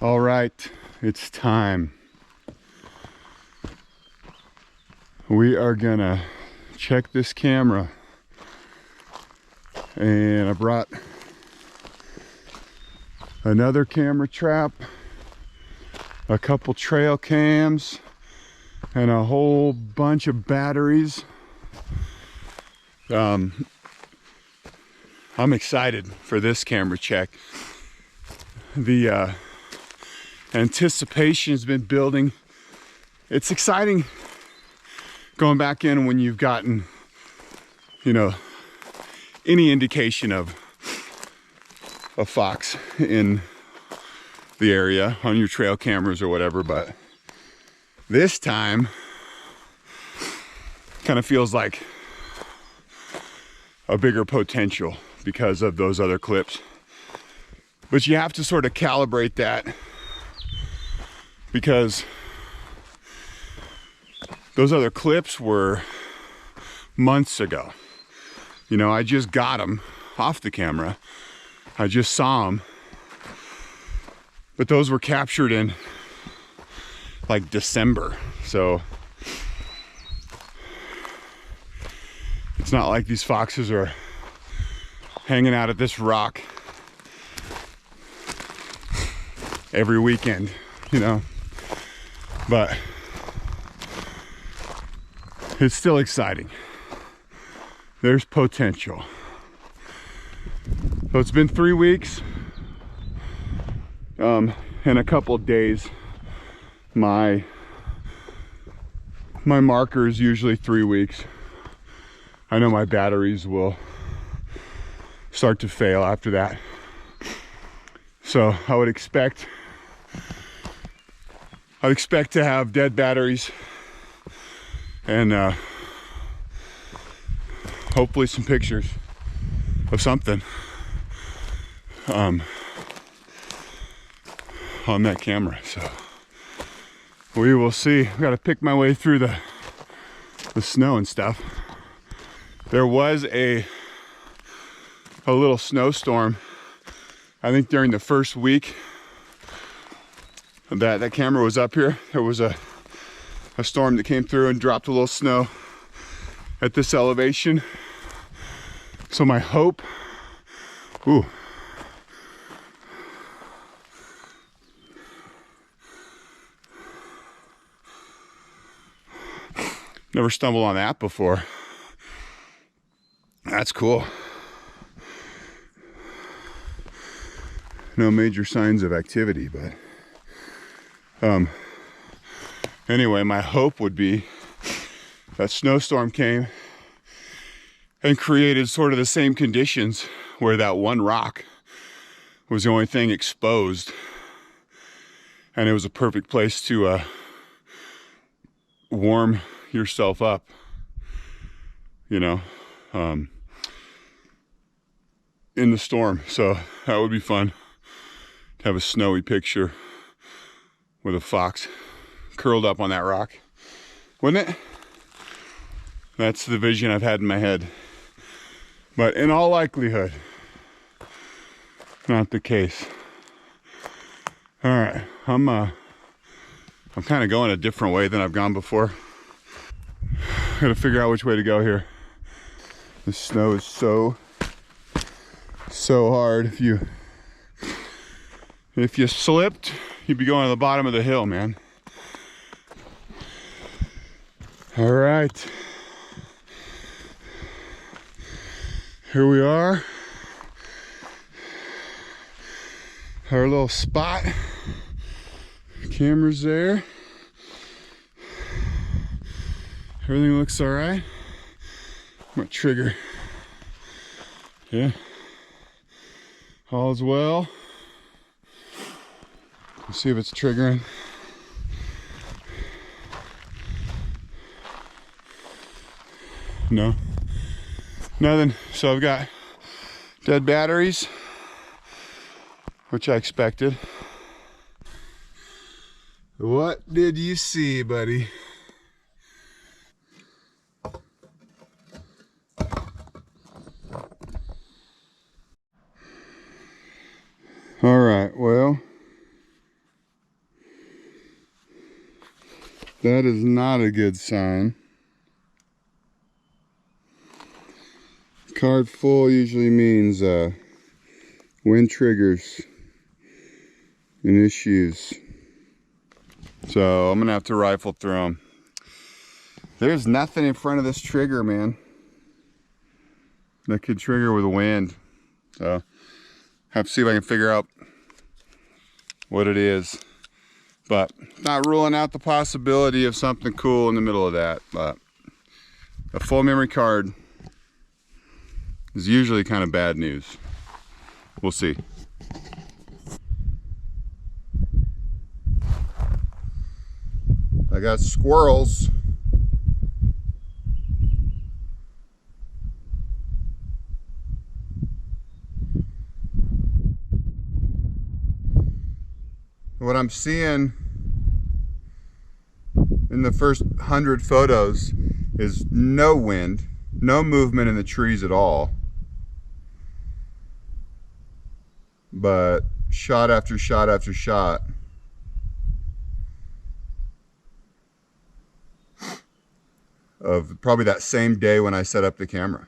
All right, it's time. We are gonna check this camera. And I brought another camera trap, a couple trail cams, and a whole bunch of batteries. I'm excited for this camera check. The anticipation has been building. It's exciting going back in when you've gotten, you know, any indication of a fox in the area on your trail cameras or whatever, but this time kind of feels like a bigger potential because of those other clips. But you have to sort of calibrate that because those other clips were months ago. You know, I just got them off the camera. I just saw them. But those were captured in like December. So it's not like these foxes are hanging out at this rock every weekend, you know. But it's still exciting. There's potential. So it's been 3 weeks. In a couple of days, my marker is usually 3 weeks. I know my batteries will start to fail after that. So I'd expect to have dead batteries and hopefully some pictures of something on that camera. So we will see. I gotta pick my way through the snow and stuff. There was a little snowstorm, I think during the first week that camera was up here. There was a storm that came through and dropped a little snow at this elevation. So my hope, never stumbled on that before. That's cool. No major signs of activity, but anyway, my hope would be that snowstorm came and created sort of the same conditions where that one rock was the only thing exposed, and it was a perfect place to warm yourself up, you know, in the storm. So that would be fun to have a snowy picture with a fox curled up on that rock, wouldn't it? That's the vision I've had in my head, but in all likelihood, not the case. All right, I'm kind of going a different way than I've gone before. Gotta figure out which way to go here. The snow is so hard. If you slipped, you'd be going to the bottom of the hill, man. All right, here we are, our little spot. Camera's there. Everything looks all right. I'm gonna trigger. Yeah, all's well. Let's see if it's triggering. No, nothing. So I've got dead batteries, which I expected. What did you see, buddy? All right, well, That is not a good sign. Card full usually means wind triggers and issues. So I'm gonna have to rifle through them. There's nothing in front of this trigger, man, that could trigger with wind. So have to see if I can figure out what it is. But not ruling out the possibility of something cool in the middle of that. But a full memory card is usually kind of bad news. We'll see. I got squirrels. What I'm seeing in the first 100 photos is no wind, no movement in the trees at all. But shot after shot after shot of probably that same day when I set up the camera.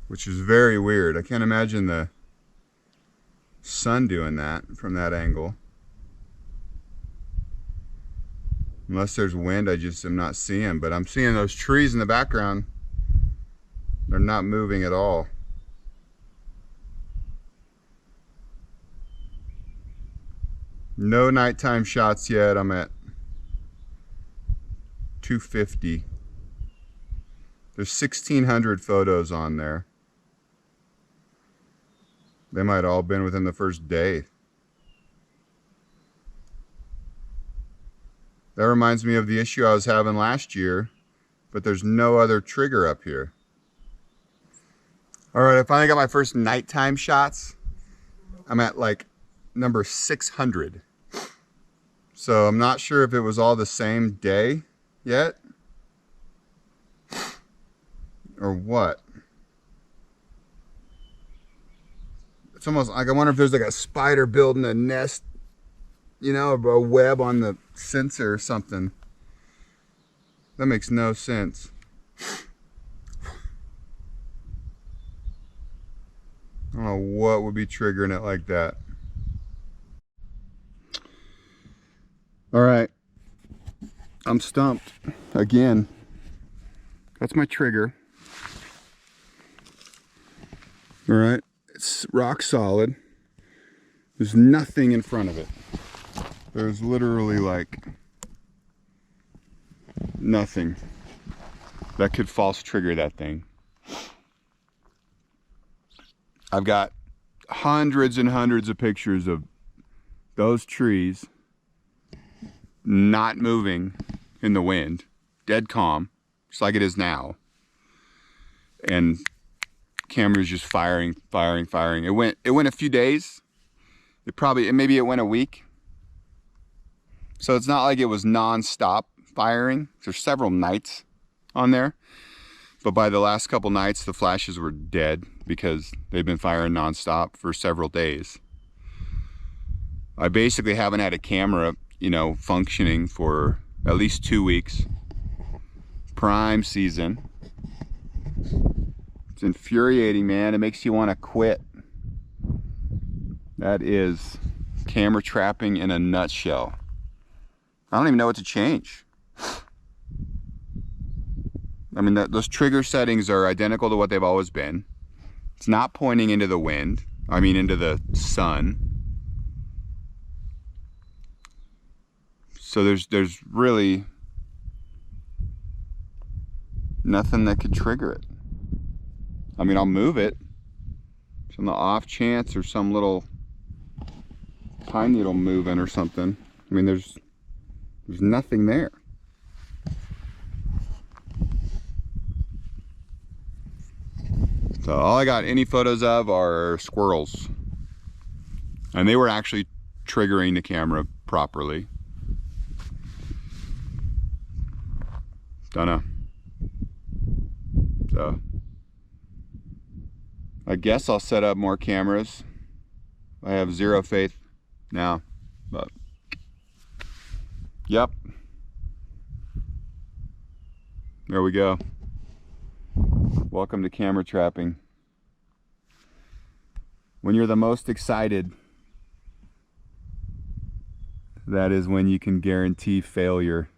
Which is very weird. I can't imagine the sun doing that from that angle. Unless there's wind, I just am not seeing. But I'm seeing those trees in the background. They're not moving at all. No nighttime shots yet. I'm at 250. There's 1,600 photos on there. They might all been within the first day. That reminds me of the issue I was having last year, but there's no other trigger up here. All right, I finally got my first nighttime shots. I'm at like number 600. So I'm not sure if it was all the same day yet or what. It's almost like I wonder if there's like a spider building a nest, you know, a web on the sensor or something. That makes no sense. I don't know what would be triggering it like that. All right, I'm stumped again. That's my trigger. All right, it's rock solid. There's nothing in front of it. There's literally like nothing that could false trigger that thing. I've got hundreds and hundreds of pictures of those trees not moving in the wind, dead calm, just like it is now. And camera's just firing. It went a few days. Maybe it went a week. So it's not like it was non-stop firing. There's several nights on there. But by the last couple nights, the flashes were dead because they've been firing non-stop for several days. I basically haven't had a camera, you know, functioning for at least 2 weeks. Prime season. It's infuriating, man. It makes you want to quit. That is camera trapping in a nutshell. I don't even know what to change. I mean, those trigger settings are identical to what they've always been. It's not pointing into the wind. I mean, into the sun. So there's really nothing that could trigger it. I mean, I'll move it. It's on the off chance or some little pine needle moving or something. I mean, there's nothing there. So all I got any photos of are squirrels. And they were actually triggering the camera properly. Don't know. So I guess I'll set up more cameras. I have zero faith now, but Yep. There we go. Welcome to camera trapping. When you're the most excited, that is when you can guarantee failure.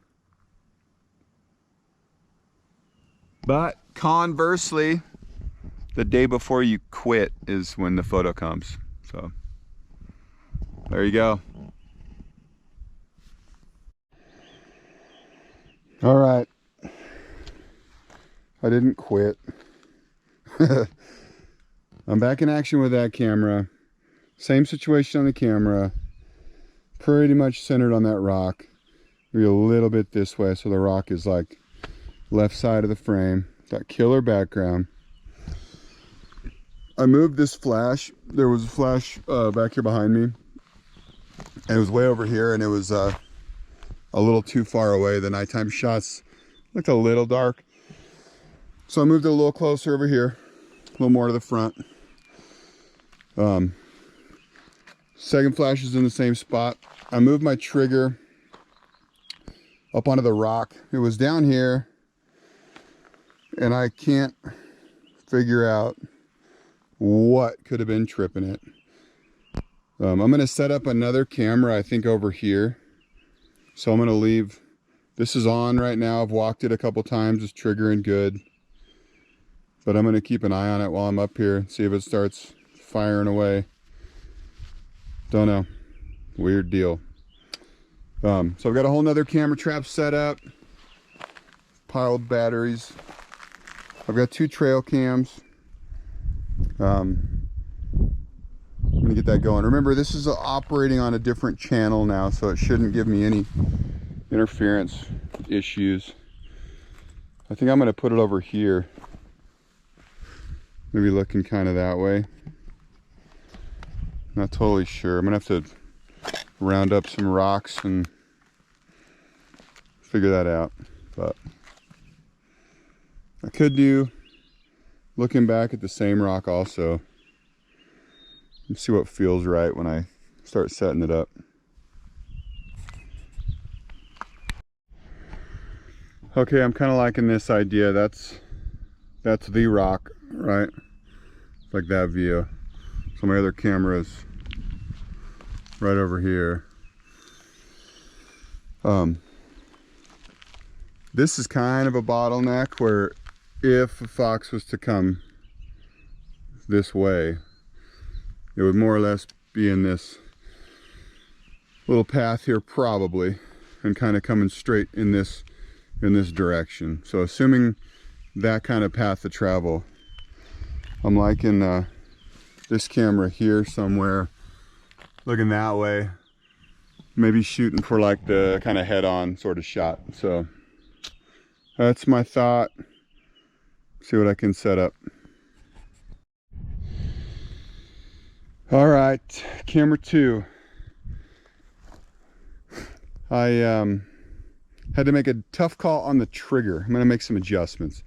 But conversely, the day before you quit is when the photo comes. So there you go. All right. I didn't quit. I'm back in action with that camera. Same situation on the camera. Pretty much centered on that rock. Maybe a little bit this way, so the rock is like left side of the frame. Got killer background. I moved this flash. There was a flash back here behind me. And it was way over here, and it was a little too far away. The nighttime shots looked a little dark. So I moved it a little closer over here. A little more to the front. Second flash is in the same spot. I moved my trigger up onto the rock. It was down here, and I can't figure out what could have been tripping it. I'm going to set up another camera, I think, over here. So I'm going to leave, this is on right now. I've walked it a couple times, it's triggering good. But I'm going to keep an eye on it while I'm up here, see if it starts firing away. Don't know. Weird deal. So I've got a whole nother camera trap set up. Piled batteries. I've got 2 trail cams. I'm gonna get that going. Remember, this is operating on a different channel now, so it shouldn't give me any interference issues. I think I'm gonna put it over here. Maybe looking kind of that way. Not totally sure. I'm gonna have to round up some rocks and figure that out. But I could do looking back at the same rock also. Let's see what feels right when I start setting it up. Okay, I'm kind of liking this idea. That's the rock, right? Like that view. So my other camera's right over here. This is kind of a bottleneck where if a fox was to come this way, it would more or less be in this little path here probably, and kind of coming straight in this direction. So assuming that kind of path of travel, I'm liking this camera here somewhere, looking that way, maybe shooting for like the kind of head-on sort of shot. So that's my thought. See what I can set up. All right, camera 2. I had to make a tough call on the trigger. I'm gonna make some adjustments,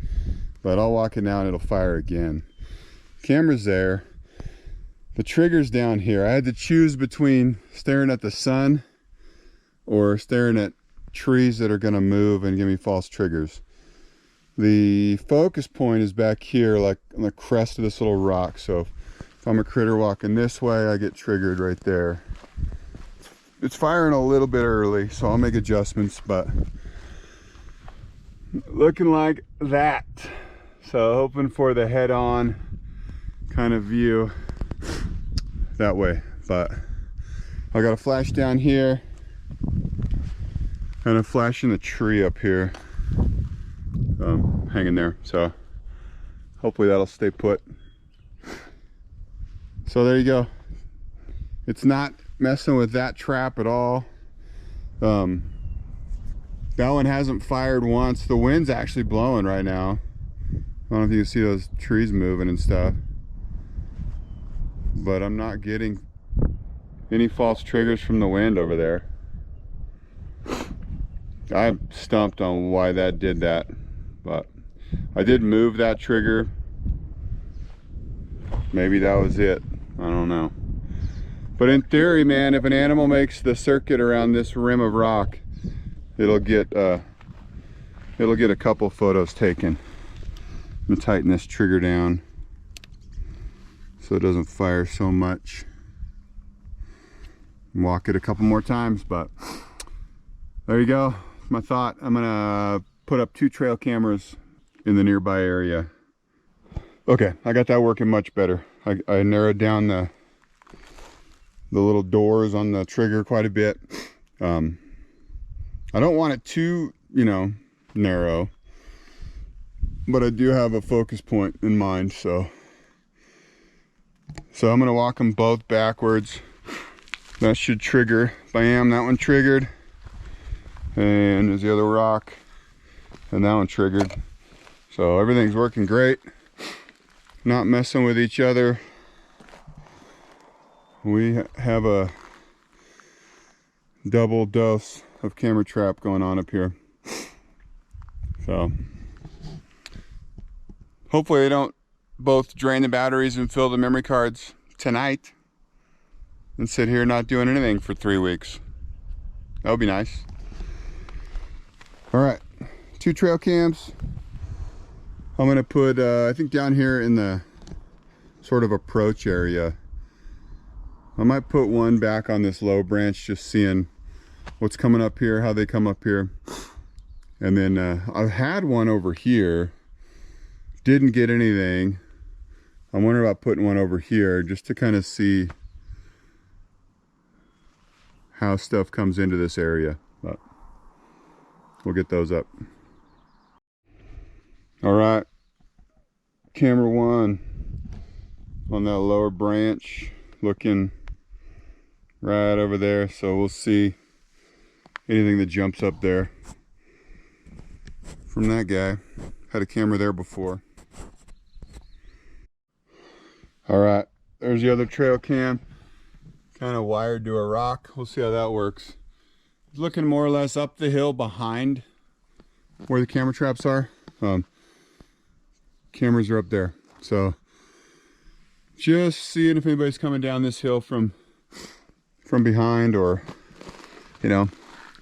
but I'll walk it now and it'll fire again. Camera's there. The trigger's down here. I had to choose between staring at the sun or staring at trees that are gonna move and give me false triggers. The focus point is back here, like on the crest of this little rock. So if I'm a critter walking this way, I get triggered right there. It's firing a little bit early, so I'll make adjustments, but looking like that. So hoping for the head-on kind of view that way. But I got a flash down here and a flash in the tree up here, hanging there. So hopefully that'll stay put. So there you go. It's not messing with that trap at all. That one hasn't fired once. The wind's actually blowing right now. I don't know if you can see those trees moving and stuff, but I'm not getting any false triggers from the wind over there. I'm stumped on why that did that, but I did move that trigger. Maybe that was it. I don't know. But in theory, man, if an animal makes the circuit around this rim of rock, it'll get a couple photos taken. I'm gonna tighten this trigger down so it doesn't fire so much. Walk it a couple more times, but there you go. My thought. I'm gonna put up 2 trail cameras in the nearby area. Okay, I got that working much better. I narrowed down the little doors on the trigger quite a bit. I don't want it too, you know, narrow, but I do have a focus point in mind, so I'm gonna walk them both backwards. That should trigger. Bam, that one triggered. And there's the other rock. And that one triggered. So everything's working great. Not messing with each other. We have a double dose of camera trap going on up here. So hopefully they don't both drain the batteries and fill the memory cards tonight and sit here not doing anything for 3 weeks. That would be nice. All right, 2 trail cams. I'm gonna put, I think down here in the sort of approach area, I might put one back on this low branch, just seeing what's coming up here, how they come up here. And then I've had one over here, didn't get anything. I'm wondering about putting one over here just to kind of see how stuff comes into this area, but we'll get those up. All right, camera 1 on that lower branch, looking right over there, so we'll see anything that jumps up there from that guy. Had a camera there before. All right, there's the other trail cam, kind of wired to a rock. We'll see how that works. It's looking more or less up the hill behind where the camera traps are. Cameras are up there, so just seeing if anybody's coming down this hill from behind, or you know,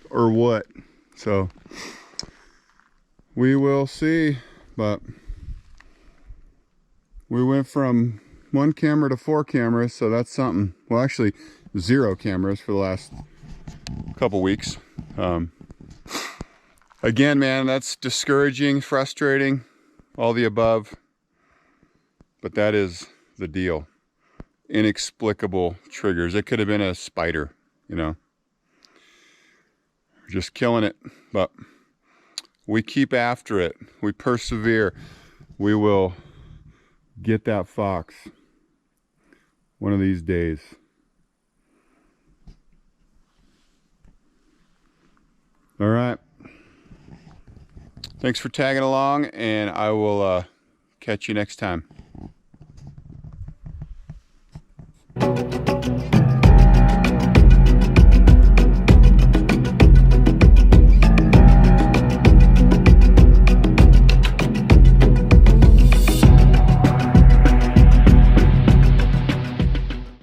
or what. So we will see. But we went from 1 camera to 4 cameras, so that's something. Well, actually 0 cameras for the last couple weeks. Again, man, that's discouraging, frustrating, all the above, but that is the deal. Inexplicable triggers. It could have been a spider, you know. Just killing it, but we keep after it. We persevere. We will get that fox one of these days. All right. Thanks for tagging along, and I will catch you next time.